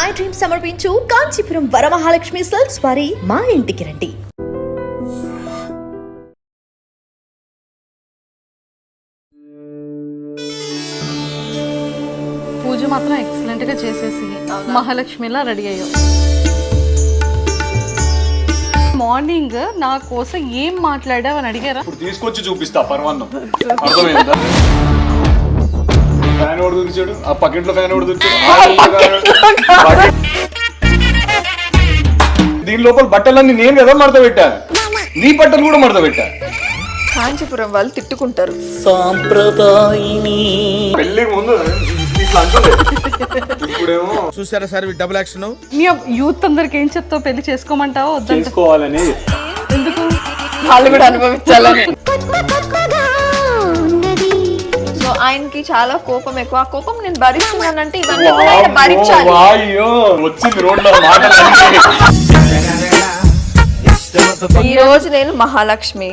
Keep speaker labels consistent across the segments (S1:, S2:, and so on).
S1: My dream సమర్పించు Kanchipuram Varamahalakshmi silks వారి మా ఇంటికి రండి.
S2: పూజ మాత్రం ఎక్సలెంట్ గా చేసేసి మహాలక్ష్మిలా రెడీ అయ్యావు. మార్నింగ్ నా కోసం ఏం మాట్లాడావు అని అడిగారా?
S3: ఇప్పుడు తీసుకొచ్చి చూపిస్తా పర్వాన్నం. అర్థమైందా? ఫ్యాన్ ఓడి దూర్చాడు, ఆ పకెట్లో ఫ్యాన్ ఓడి దూర్చాడు. దీని లోపల బట్టలన్నీ నేను కదా మడత పెట్టా, నీ బట్టలు కూడా మడత పెట్టా.
S4: కాంచీపురం వాళ్ళు తిట్టుకుంటారు.
S3: పెళ్ళికి ముందు ఇట్లా అంటుంది, ఇప్పుడేమో
S5: చూసారా సార్ డబుల్ యాక్షన్.
S2: మీ యూత్ అందరికి ఏం చెప్తావు? పెళ్లి చేసుకోమంటావా? వద్దంట.
S3: చేసుకోవాలని.
S2: ఎందుకు?
S4: వాళ్ళు కూడా అనుభవించాలని. సో ఆయనకి చాలా కోపం ఎక్కువ. ఆ కోపం నేను భరిస్తున్నానంటే ఇవన్నీ కూడా ఆయన భరించాలి.
S3: వచ్చింది రోడ్లో మాటలు.
S4: ఈ రోజు నేను మహాలక్ష్మి.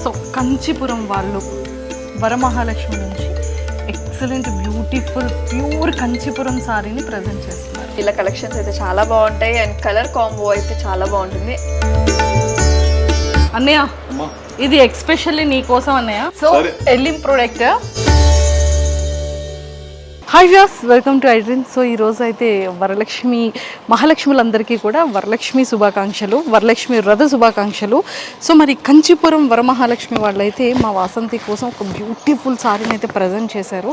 S2: సో కంచీపురం వాళ్ళు వరమహాలక్ష్మి నుంచి ఎక్సలెంట్ బ్యూటిఫుల్ ప్యూర్ కంచీపురం సారీని ప్రజెంట్ చేస్తున్నారు.
S4: ఇలా కలెక్షన్స్ అయితే చాలా బాగుంటాయి అండ్ కలర్ కాంబో అయితే చాలా బాగుంటుంది.
S2: అన్నయ్య ఇది ఎక్స్పెషల్లీ నీ కోసం అన్నయ్య. So Elim product. Hi views, welcome to iDream. So ఈరోజు అయితే వరలక్ష్మి మహాలక్ష్ములందరికీ కూడా వరలక్ష్మి శుభాకాంక్షలు, వరలక్ష్మి వ్రత శుభాకాంక్షలు. సో మరి కంచీపురం వరమహాలక్ష్మి వాళ్ళైతే మా వాసంతి కోసం ఒక బ్యూటిఫుల్ సారీని అయితే ప్రజెంట్ చేశారు.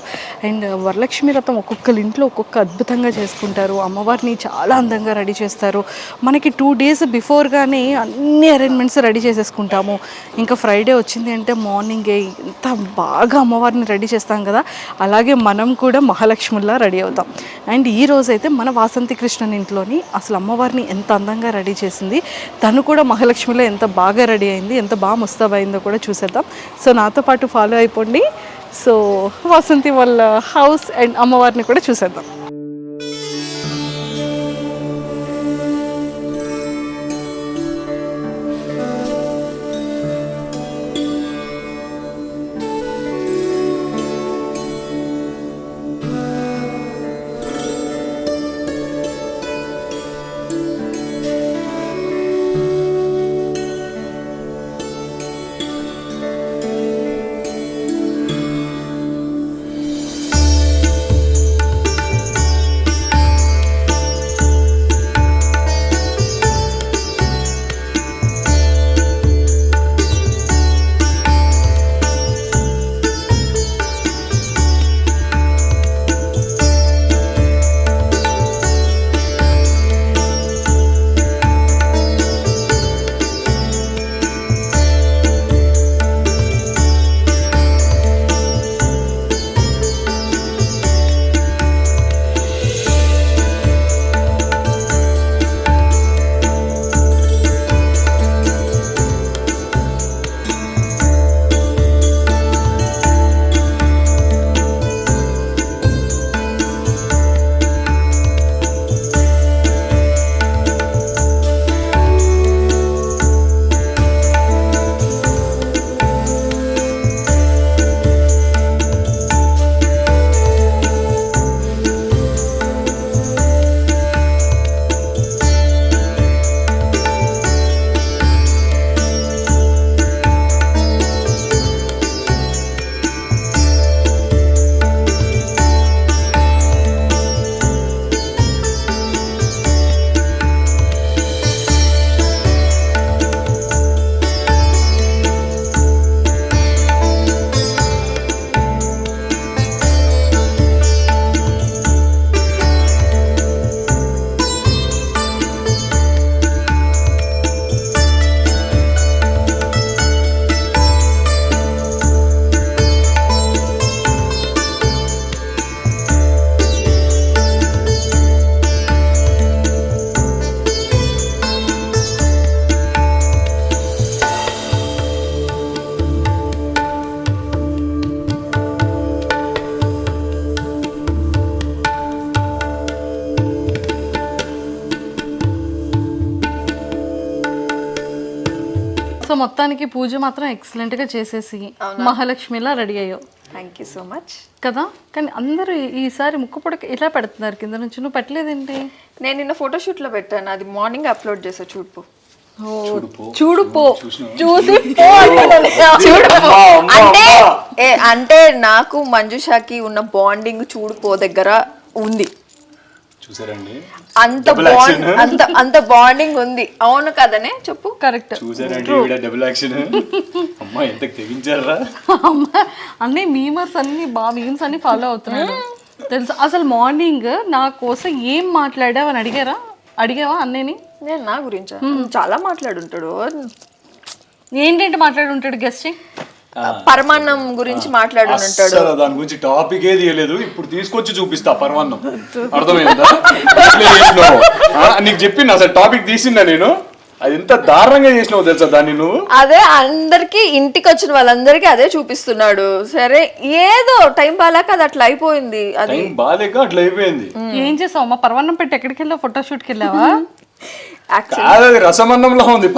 S2: అండ్ వరలక్ష్మి వ్రతం ఒక్కొక్కరి ఇంట్లో ఒక్కొక్క అద్భుతంగా చేసుకుంటారు. అమ్మవారిని చాలా అందంగా రెడీ చేస్తారు. మనకి 2 days బిఫోర్గానే అన్ని అరేంజ్మెంట్స్ రెడీ చేసేసుకుంటాము. ఇంకా ఫ్రైడే వచ్చింది అంటే మార్నింగే ఎంత బాగా అమ్మవారిని రెడీ చేస్తాం కదా, అలాగే మనం కూడా మహాలక్ష్మిలా రెడీ అవుతాం. అండ్ ఈ రోజైతే మన వాసంతి కృష్ణన్ ఇంట్లోని అసలు అమ్మవారిని ఎంత అందంగా రెడీ చేసింది, తను కూడా మహాలక్ష్మిలో ఎంత బాగా రెడీ అయింది, ఎంత బాగా ముస్తాబైందో కూడా చూసేద్దాం. సో నాతో పాటు ఫాలో అయిపోండి. సో వాసంతి వాళ్ళ హౌస్ అండ్ అమ్మవారిని కూడా చూసేద్దాం. సో మొత్తానికి పూజ మాత్రం ఎక్సలెంట్ గా చేసేసి మహాలక్ష్మిలా రెడీ అయ్యావు.
S4: Thank you so much.
S2: కదా, కానీ అందరూ ఈసారి ముక్కు పుడక ఇలా పెడుతున్నారు కింద నుంచి, నువ్వు పెట్టలేదేంటి?
S4: నేను నిన్న ఫోటోషూట్ లో పెట్టాను, అది మార్నింగ్ అప్లోడ్ చేసా. చూడుపో
S2: చూడుపో
S4: చూసి పో అంటున్నాను. చూడుపో అంటే నాకు మంజుషాకి ఉన్న బాండింగ్ చూడుపో దగ్గర ఉంది.
S3: చూసారండి,
S4: అంత బాండింగ్ ఉంది. అవును కదనే చెప్పు.
S2: కరెక్ట్.
S3: చూసారండి డబుల్ యాక్షన్. అమ్మా ఎంత తెగించారా
S2: అన్నీ మీమర్స్ అన్ని మీమ్స్ అన్ని ఫాలో అవుతున్నాడు తెలుసు. అసలు మార్నింగ్ నా కోసం ఏం మాట్లాడావు అని అడిగావా అన్నేని?
S4: నేను నా గురించి చాలా మాట్లాడుంటాడు.
S2: ఏంటంటే మాట్లాడుంటాడు గెస్టింగ్
S4: పరమాన్నం గురించి మాట్లాడుంటాడు.
S3: దాని గురించి టాపిక్ ఏది లేదు, ఇప్పుడు తీసుకొచ్చి చూపిస్తా పరమాన్నం. అర్థమైందా? నీకు చెప్పింది అసలు టాపిక్ తీసిందా నేను? అది ఎంత దారుణంగా చేసినావు తెలుసా దాన్ని నువ్వు.
S4: అదే అందరికి ఇంటికి వచ్చిన వాళ్ళందరికీ అదే చూపిస్తున్నాడు. సరే ఏదో టైం బాగాలేక అది అట్లా అయిపోయింది. అది
S3: బాగాలేక అట్లా అయిపోయింది.
S2: ఏం చేసావు అమ్మా? పరమాన్నం పెట్టి ఎక్కడికి వెళ్ళావు? ఫోటోషూట్కి వెళ్ళావా?
S3: కాదు, అది రసమన్నంలో ఉంది.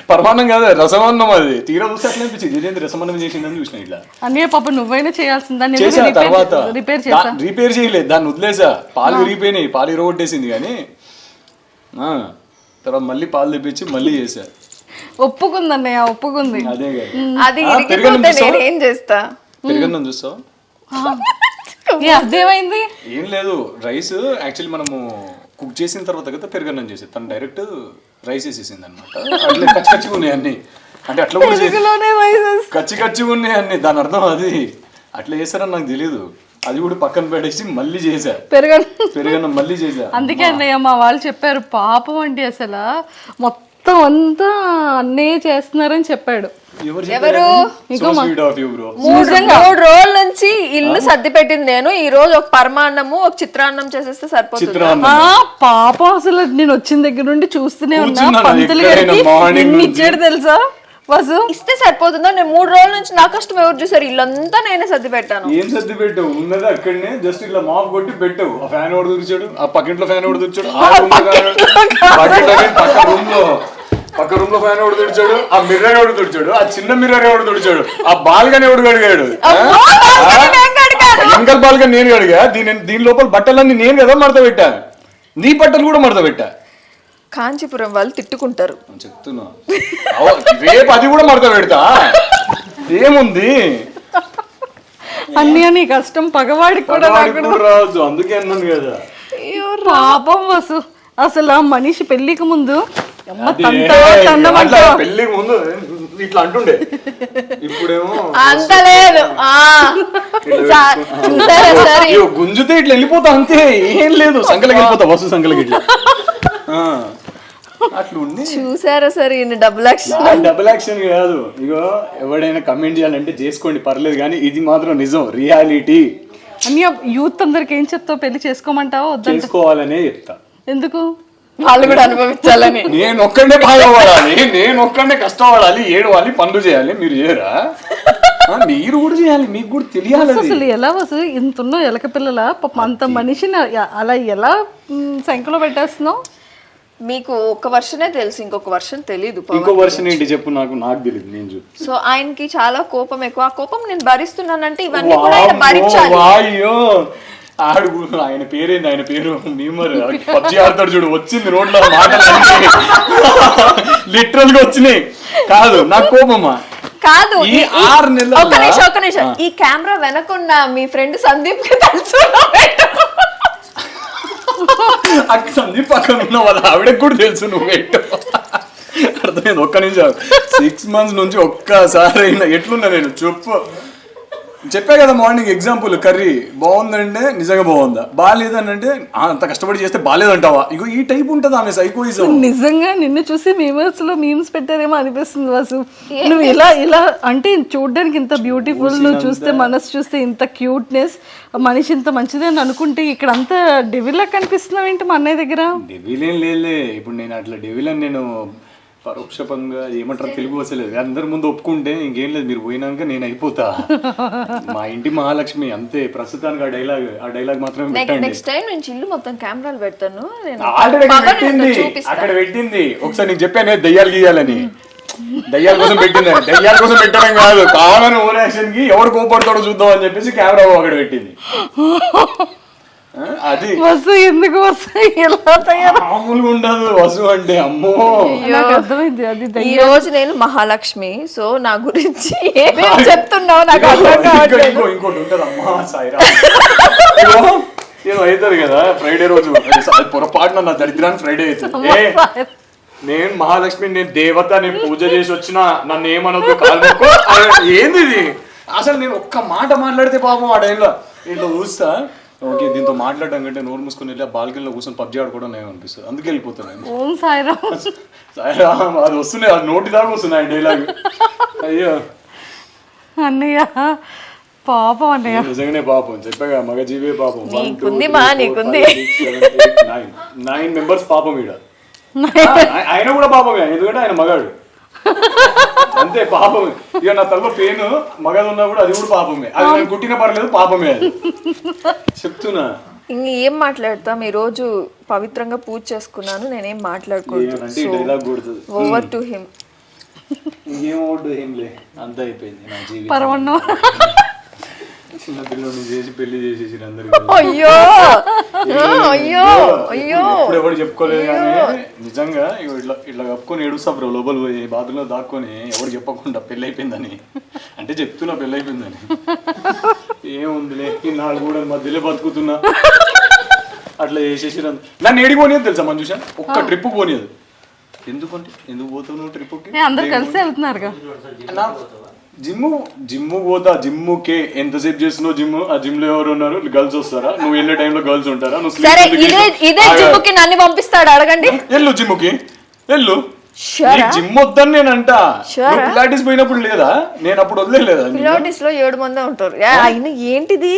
S3: పరమాన్నం కాదు, రసమన్నం. అది తీరా చూస్తే అట్లా అనిపించింది, ఇదేంటి రసమన్నం చేసిందని చూసిన. ఇట్లా
S2: అన్నీ పాప నువ్వేనా చేయాల్సిందని
S3: చేసా. తర్వాత
S2: రిపేర్
S3: చేయలేదు, దాన్ని వదిలేసా. పాలు విరిగిపోయినాయి, పాలు ఇరగొట్టేసింది. కానీ తర్వాత మళ్ళీ పాలు తెప్పించి మళ్ళీ చేసా.
S2: ఒప్పుకుంది అన్నయ్య, ఒప్పుకుంది.
S3: అదే
S4: అది ఏం చేస్తా.
S3: పెరుగన్నం చూస్తావు?
S2: అదేమైంది?
S3: ఏం లేదు, రైస్ యాక్చువల్లీ మనము కుక్ చేసిన తర్వాత కదా పెరుగన్నం చేసేది. తను డైరెక్ట్ రైస్ వేసేసింది అనమాట. అట్లా కచ్చిగా ఉన్నాయి అన్ని. అంటే అట్లా కూడా కచ్చిగా ఉన్నాయి అన్ని. దాని అర్థం అది అట్లా చేస్తారని నాకు తెలీదు. అది కూడా పక్కన పెట్టేసి మళ్ళీ చేసా పెరుగన్నం మళ్ళీ చేసా.
S2: అందుకే అన్నయ్య మా వాళ్ళు చెప్పారు, పాపం అండి అసలు మొత్తం అంతా అన్నయ్య చేస్తున్నారని చెప్పాడు.
S4: ఎవరు? 3 రోజుల నుంచి ఇల్లు సర్ది పెట్టింది నేను. ఈ రోజు ఒక పరమాన్నము ఒక చిత్రాన్నం చేసేస్తే సరిపోతుంది.
S2: పాపం అసలు నేను వచ్చిన దగ్గర నుండి చూస్తూనే ఉన్నా. పంతులు గారికి ఇచ్చాడు తెలుసా వసు,
S4: ఇస్తే సరిపోతుందా? నేను 3 రోజుల నుంచి నా కష్టం ఎవరు చూసారు? ఇల్లంతా నేనే సర్ది పెట్టాను.
S3: ఏం సర్ది పెట్టావు? ఉన్నది అక్కడనే జస్ట్ ఇలా మాప్ కొట్టి పెట్టావు. ఆ ఫ్యాన్ ఒకటి దురిచాడు, ఆ పక్కింట్లో ఫ్యాన్ ఒకటి దురిచాడు, పక్క రూమ్ లో ఫ్యాన్ ఎవడు తుడిచాడు, ఆ మిర్రర్ ఎవడు తుడిచాడు, ఆ చిన్న మిర్రర్ ఎవడు తుడిచాడు, ఆ బాల్గాని ఎవడు కడిగాడు. ఎంకల్ బాల్గా నేను కడిగా. దీని లోపల బట్టలన్నీ నేను కదా మడత పెట్టా. నీ బట్టలు కూడా మడత పెట్టా.
S4: కాంచీపురం వాళ్ళు తిట్టుకుంటారు
S3: చెప్తున్నా. రేపు అది కూడా మడత పెడతా. ఏముంది
S2: అన్నీ నీ కష్టం పగవాడికి కూడా
S3: రాదు. అందుకే అన్నాను కదా.
S2: పాపం వసు, అసలు ఆ మనిషి పెళ్లికి ముందు
S3: పెళ్లికి ముందు ఇట్లా అంటుండే, ఇప్పుడేమో
S4: అంత లేదు.
S3: గుంజుతే ఇట్లా వెళ్ళిపోతా అంతే, ఏం లేదు. సంకలకి వెళ్ళిపోతా, వస్తు సంకలకి ఇట్లా అట్లా ఉంది.
S4: చూసారా సరే డబుల్
S3: యాక్షన్ కాదు. ఇగో ఎవడైనా కమెంట్ చేయాలంటే చేసుకోండి, పర్లేదు. కానీ ఇది మాత్రం నిజం, రియాలిటీ.
S2: అన్ని యూత్ అందరికి ఏం చెప్తావు? పెళ్లి చేసుకోమంటావా?
S3: చేసుకోవాలనే చెప్తా.
S2: ఎందుకు?
S4: వాళ్ళు కూడా అనుభవించాలని.
S3: నేను ఒక్కడే బాధపడాలి, నేను ఒక్కడే కష్టపడాలి, ఏడవాలి, పనులు చేయాలి. మీరు చేయరా? మీరు కూడా చేయాలి, మీకు కూడా తెలియాలి.
S2: అసలు ఎలా వసు ఇంత ఎలక పిల్లల అంత మనిషిని అలా ఎలా సంఖ్యలో పెట్టేస్తున్నావు?
S4: మీకు ఒక వర్షనే తెలుసు, ఇంకొక వర్షన్ తెలీదు.
S3: ఇంకో వర్షన్ ఏంటి చెప్పు? నాకు తెలియదు, నేను చెప్పు.
S4: సో ఆయనకి చాలా కోపం ఎక్కువ. ఆ కోపం నేను భరిస్తున్నానంటే ఇవన్నీ కూడా ఆయన భరించాలి.
S3: అయ్యో ఆడు, ఆయన పేరేంది? ఆయన పేరు మీమర్, పబ్జి ఆడతాడు చూడు. వచ్చింది రోడ్లో మాటలు లిటరల్ గా వచ్చినాయి. కాదు నాకు కోపమా
S4: కాదు.
S3: ఈ 6 నెలలు
S4: ఒక నిమిషం. ఈ కెమెరా వెనకున్న మీ ఫ్రెండ్ సందీప్ కి తెలుసు.
S3: సందీప్ పక్కన ఉన్న వాళ్ళ ఆవిడకి కూడా తెలుసు నువ్వు పెట్టు. అర్థమైంది? ఒక్క నిమిషం. 6 months నుంచి ఒక్కసారి అయినా ఎట్లున్నా నేను చెప్పా కదా మార్నింగ్ ఎగ్జాంపుల్. కర్రీ బాగుందంటే నిజంగా బాగుందా, బాగాలేదని అంటే అంత కష్టపడి చేస్తే బాగాలేదంటావా? ఇగో ఈ టైప్ ఉంటుంది ఆమె సైకోయిజం.
S2: నిజంగా నిన్ను చూసి మీమర్స్ లో మీమ్స్ పెట్టారేమో అనిపిస్తుంది వాసు. నువ్వు ఇలా అంటే చూడడానికి ఇంత బ్యూటిఫుల్, నువ్వు చూస్తే మనసు చూస్తే ఇంత క్యూట్నెస్, మనిషి ఇంత మంచిది అని అనుకుంటే ఇక్కడ అంతా డెవిల్ లా కనిపిస్తున్నావు ఏంటి మా అన్నయ్య దగ్గర?
S3: డెవిల్ ఏం లేదులే. ఇప్పుడు నేను అట్లా డెవిల్ అని నేను పరోక్షంగా ఏమంటారు తెలుగు వస్తలేదు. అందరి ముందు ఒప్పుకుంటే ఇంకేం లేదు, మీరు పోయినాక నేను అయిపోతా. మా ఇంటి మహాలక్ష్మి అంతే. ప్రస్తుతానికి ఆ డైలాగ్ మాత్రమే పెట్టండి.
S4: నెక్స్ట్ టైం నేను ఇల్లు మొత్తం కెమెరాలు పెడతాను.
S3: ఆల్రెడీ పెట్టింది, అక్కడ పెట్టింది. ఒకసారి నీకు చెప్పాను దెయ్యాలు గీయాలని. దయ్యాల కోసం పెట్టింది, దయ్యాల కోసం పెట్టడం కాదు, కామన్ ఓవర్ యాక్షన్ కి ఎవడు కోపడతాడో చూద్దాం అని చెప్పేసి కెమెరా అక్కడ పెట్టింది. అది
S2: వసు ఎందుకు వసు ఎలా తయారు
S3: మామూలుగా ఉండదు వసు అంటే, అమ్మో.
S2: నాకు అర్థమైంది అది
S4: ఈ రోజు నేను మహాలక్ష్మి, సో నా గురించి ఏమేమి చెప్తున్నావు నాకు అర్థం కావట్లేదు.
S3: ఇంకోటి ఉంటుంది, అమ్మా సాయిరా ఏదో అవుతుంది కదా ఫ్రైడే రోజు, అది పొరపాటున నా దరిద్రాన్ని ఫ్రైడే అవుతుంది. నేను మహాలక్ష్మి, నేను దేవత, నేను పూజ చేసి వచ్చిన, నన్ను ఏమనొద్దు కాలుకో. ఏంది ఇది అసలు? నేను ఒక్క మాట మాట్లాడితే పాపం ఆ టైంలో ఇంట్లో చూస్తా, ఓకే దీంతో మాట్లాడడం కంటే నోరు మూసుకొని వెళ్ళి బాల్కనీలో కూర్చొని పబ్జీ ఆడుకోవడం నేను అనిపిస్తుంది, అందుకే వెళ్ళిపోతాను.
S2: ఓం సాయిరామ్.
S3: సాయిరామ్ అది వస్తున్నాయి, అది నోటి దాకా వస్తున్నాయి డైలాగ్. అయ్యో
S2: అన్నయ్య పాపం అన్నయ్య,
S3: నిజంగానే పాపం, చెప్పాగా మగజీవే పాపం.
S4: నీకుంది మా, నీకుంది.
S3: 9 మెంబర్స్ పాపం ఈడ. ఆయన కూడా పాపమే, ఎందుకంటే ఆయన మగాడు అంతే, పాపమే. ఇక నా తలలో పెయిన్ మగది ఉన్నా కూడా అది కూడా పాపమే, అది నేను కుట్టిన పర్లేదు పాపమే, అది చెప్తున్నా.
S4: ఇంక ఏం మాట్లాడతాం, ఈ రోజు పవిత్రంగా పూజ చేసుకున్నాను, నేనేం మాట్లాడకూడదు.
S3: డైలాగ్ కొడుతుంది,
S4: ఓవర్ టు హిమ్.
S3: ఇంకేం ఓడు ఏం లే, అంత అయిపోయింది నా జీవితం.
S2: పరమన్నం
S3: చిన్న పిల్లల్ని చేసి పెళ్లి చేసేసి అందరికి
S4: అయ్యో అయ్యో అయ్యో,
S3: ఇప్పుడు ఎవరు చెప్పుకోలేదు కానీ నిజంగా ఇట్లా ఇట్లా కప్పుకొని ఏడుస్తా బ్రో, లోపల పోయి బాత్రూంలో దాక్కొని ఎవరు చెప్పకుండా పెళ్ళి అయిపోయిందని అంటే చెప్తున్నా పెళ్ళి అయిపోయిందని. ఏముందిలే ఇన్నాళ్ళు కూడా మధ్యలో బతుకుతున్నా, అట్లా చేసేసి నన్ను ఏడికి పోనీయదు తెలుసా మంజుష, ఒక్క ట్రిప్ పోనీయదు. ఎందుకంటే ఎందుకు పోతావు ట్రిప్కి?
S2: అందరు కలిసి వెళ్తున్నారుగా.
S3: జిమ్ పోతా, జిమ్కే ఎంతసేపు చేస్తున్నావు జిమ్? ఆ జిమ్ లో ఎవరు ఉన్నారు? గర్ల్స్ వస్తారా? నువ్వు వెళ్ళే టైంలో గర్ల్స్ ఉంటారా? నువ్వు
S4: సరే ఇదే జిమ్కి నన్ను పంపిస్తాడు, అడగండి.
S3: వెళ్ళు జిమ్కి, వెళ్ళు. జిమ్ వద్దని నేను అంట. పిలాటిస్ పోయినప్పుడు లేదా? నేను అప్పుడు వదిలేదా?
S4: పిలాటిస్ లో 7 మంది ఉంటారు. అయినా ఏంటిది,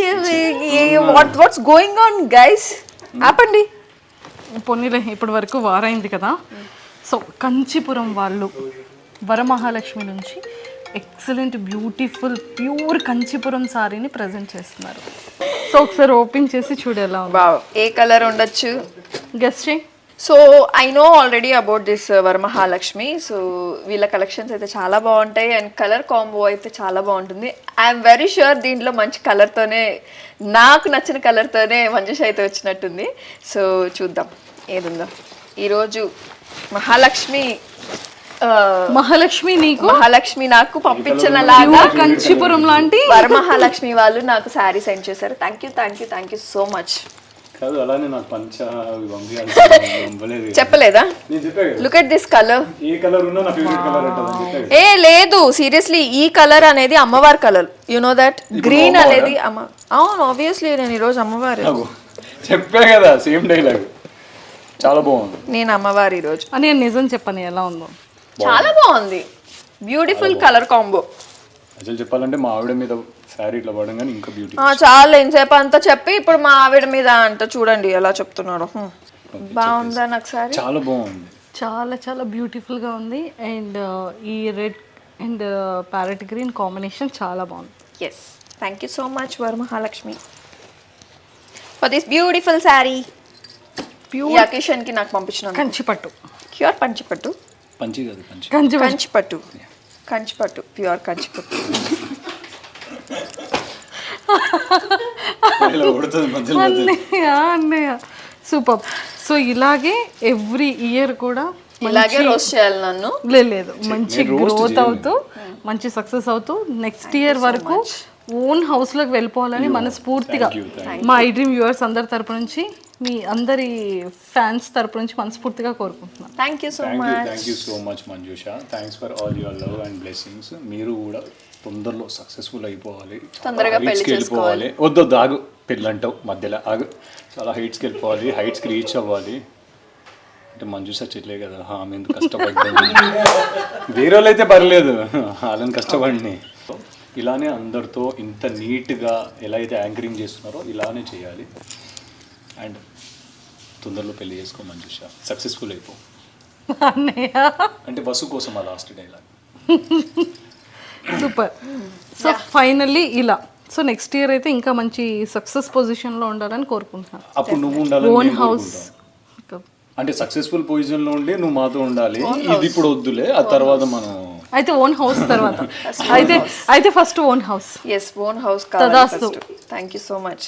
S4: వాట్స్ గోయింగ్ ఆన్ గైస్? ఆపండి.
S2: పొన్నిలే ఇప్పటి వరకు వారైంది కదా. సో కంచిపురం వాళ్ళు వరమహాలక్ష్మి నుంచి ఎక్సలెంట్ బ్యూటిఫుల్ ప్యూర్ కంచిపురం సారీని ప్రజెంట్ చేస్తున్నారు. సో ఒకసారి ఓపెన్ చేసి చూడేలా ఉంది.
S4: ఏ కలర్ ఉండొచ్చు
S2: గెస్ట్ చేయి.
S4: So I know already about this Varamahalakshmi. So వీళ్ళ కలెక్షన్స్ అయితే చాలా బాగుంటాయి అండ్ కలర్ కాంబో అయితే చాలా బాగుంటుంది. ఐఎమ్ వెరీ ష్యూర్ దీంట్లో మంచి కలర్తోనే, నాకు నచ్చిన కలర్తోనే మంజుష అయితే వచ్చినట్టుంది. సో చూద్దాం ఏదుందో. ఈరోజు మహాలక్ష్మి నాకు పంపించిన లాగా
S2: కంచిపురం లాంటి
S4: వరమహాలక్ష్మి వాళ్ళు నాకు శారీ సెండ్ చేశారు. Thank you so much.
S3: అలానే నాకు పంచ
S4: చెప్పలేదా? Look at this colour.
S3: A colour ఉన్నా నా ఫేవరెట్ కలర్ అంటారు.
S4: ఏ లేదు సీరియస్లీ, ఈ కలర్ అనేది అమ్మవారి colour. You know that green అనేది అవును ఆబ్వియస్లీ నేను ఈరోజు అమ్మవారి
S3: చెప్పా కదా, సేమ్ డైలాగ్. చాలా బాగుంది.
S4: నేను అమ్మవారి ఈరోజు
S2: అని నిజం చెప్పని ఎలా ఉందో.
S4: చాలా బాగుంది, బ్యూటిఫుల్ కలర్ కాంబో.
S3: అసలు చెప్పాలంటే మా ఆవిడ మీద శారీ ఇట్లా పడంగానే ఇంకా బ్యూటీ.
S4: చాలా ఎంతసేపు అంతా చెప్పి ఇప్పుడు మా ఆవిడ మీద అంట చూడండి ఎలా చెప్తున్నాడు. బాగుందా నాకు శారీ?
S3: చాలా బాగుంది,
S2: చాలా చాలా బ్యూటిఫుల్ గా ఉంది. అండ్ ఈ red and parrot green combination చాలా బాగుంది.
S4: Yes, thank you so much Varamahalakshmi for this beautiful sari. ఈ అకేషన్ కి నాకు పంపించిన
S2: కంచిపట్టు,
S4: ప్యూర్ కంచిపట్టు.
S3: పంచి కాదు
S4: కంచిపట్టు ప్యూర్ కంచిపట్టు.
S2: అన్నయ్య సూపర్. సో ఇలాగే ఎవ్రీ ఇయర్ కూడా
S4: ఇలాగే రోస్ట్ చేయాలి నన్ను.
S2: లేదు మంచి గ్రోత్ అవుతూ మంచి సక్సెస్ అవుతూ నెక్స్ట్ ఇయర్ వరకు ఓన్ హౌస్ లోకి వెళ్ళిపోవాలని మనస్ఫూర్తిగా మా ఐ డ్రీమ్ వ్యూవర్స్ అందరి తరపు నుంచి, మీ అందరి ఫ్యాన్స్ తరపు నుంచి మనస్ఫూర్తిగా కోరుకుంటున్నాను.
S4: Thank you
S3: so much Manjusha. Thanks for all your love and blessings. మీరు కూడా తొందరలో సక్సెస్ఫుల్ అయిపోవాలి,
S4: తొందరగా పెళ్లి చేసుకోవాలి.
S3: వద్దు ఆగు, పెళ్ళి అంటావు మధ్యలో ఆగు. చాలా హైట్స్కి వెళ్ళిపోవాలి, హైట్స్కి రీచ్ అవ్వాలి. అంటే మంజుష చెట్లే కదా, ఆమె ఎందుకు కష్టపడ్డాను. వేరే వాళ్ళు అయితే పర్లేదు, వాళ్ళని కష్టపడిని. ఇలానే అందరితో ఇంత నీట్గా ఎలా అయితే యాంకరింగ్ చేస్తున్నారో ఇలానే చేయాలి. అండ్ తొందరలో పెళ్లి చేసుకో మంజుష, సక్సెస్ఫుల్ అయిపో. అంటే వసు కోసం ఆ last dialogue.
S2: Super. So finally ఇలా, సో నెక్స్ట్ ఇయర్ అయితే ఇంకా మంచి సక్సెస్ పొజిషన్లో ఉండాలని కోరుకుంటున్నాను.
S3: అప్పుడు నువ్వు ఉండాలి,
S2: ఓన్ హౌస్
S3: అంటే సక్సెస్ఫుల్ పొజిషన్లో ఉండి నువ్వు మాతో ఉండాలి. ఇది ఇప్పుడు వద్దులే, ఆ తర్వాత మనం
S2: అయితే ఓన్ హౌస్ తర్వాత అయితే first own house.
S4: Yes, own house
S2: తదాస్తు.
S4: కావాలి. థ్యాంక్ యూ సో మచ్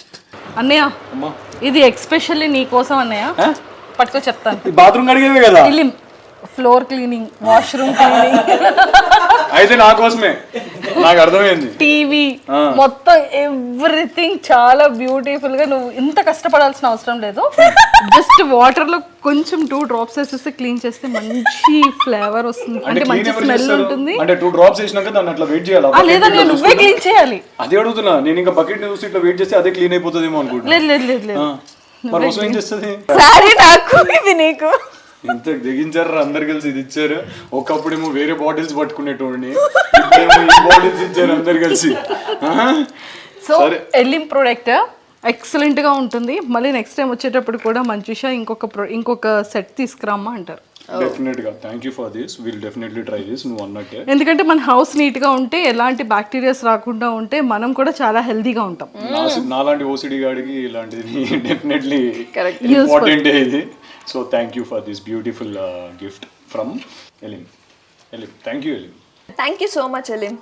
S2: అన్నయ్య
S3: అమ్మా
S2: ఇది ఎక్స్పెషల్లీ నీ కోసం అన్నయ్య. పట్టుకో చెప్తాను.
S3: ఈ బాత్రూమ్ కడిగేవే కదా.
S2: ఇల్లిం ఫ్లోర్ క్లీనింగ్, వాష్రూమ్ క్లీనింగ్,
S3: అయితే నా కోసమే, నాకు అర్థమైంది.
S2: టీవీ మొత్తం ఎవ్రీథింగ్ చాలా బ్యూటిఫుల్ గా. నువ్వు ఇంత కష్టపడాల్సిన అవసరం లేదు. జస్ట్ వాటర్ లో కొంచెం 2 drops వేసేస్తే క్లీన్ చేస్తే మంచి ఫ్లేవర్ వస్తుంది, అంటే మంచి స్మెల్ ఉంటుంది.
S3: అంటే 2 drops వేసినాక దాన్ని అట్లా వెయిట్ చేయాలి.
S2: లేదండి నువ్వే క్లీన్ చేయాలి.
S3: అదే అడుగుతున్నా నేను. ఇంకా బకెట్ ని చూసి ఇట్లా వెయిట్ చేస్తే అదే క్లీన్ అయిపోతుందేమో అనుకుంటున్నా.
S2: లేదు
S3: మరి వసు ఏం చేస్తుంది?
S4: సారీ నాకు, ఇది నీకు.
S3: ఇంత దిగించారు అందరు కలిసి ఇది ఇచ్చారు. ఒకప్పుడేమో వేరే బాటిల్స్ పట్టుకునేటోడిని, ఇప్పుడేమో ఈ బాటిల్స్ ఇచ్చారు అందరు కలిసి.
S2: సో ఎల్లిం ప్రోడక్ట్ ఎక్సలెంట్ గా ఉంటుంది. మళ్ళీ నెక్స్ట్ టైం వచ్చేటప్పుడు కూడా మంచిషా ఇంకొక సెట్ తీసుకురామ్మా అంటారు.
S3: డెఫినెట్ గా thank you for this. Will definitely try this నువ్వు అన్నట్టే.
S2: ఎందుకంటే మన హౌస్ నీట్ గా ఉంటే, ఎలాంటి బ్యాక్టీరియాస్ రాకుండా ఉంటే మనం కూడా చాలా హెల్దీగా ఉంటాం.
S3: నాలాంటి ఓసిడి గాడికి ఇలాంటిది డెఫినెట్లీ ఇంపార్టెంట్ ఇది. So thank you for this beautiful gift from Elim. Thank you Elim.
S4: Thank you so much ఎలిమ్.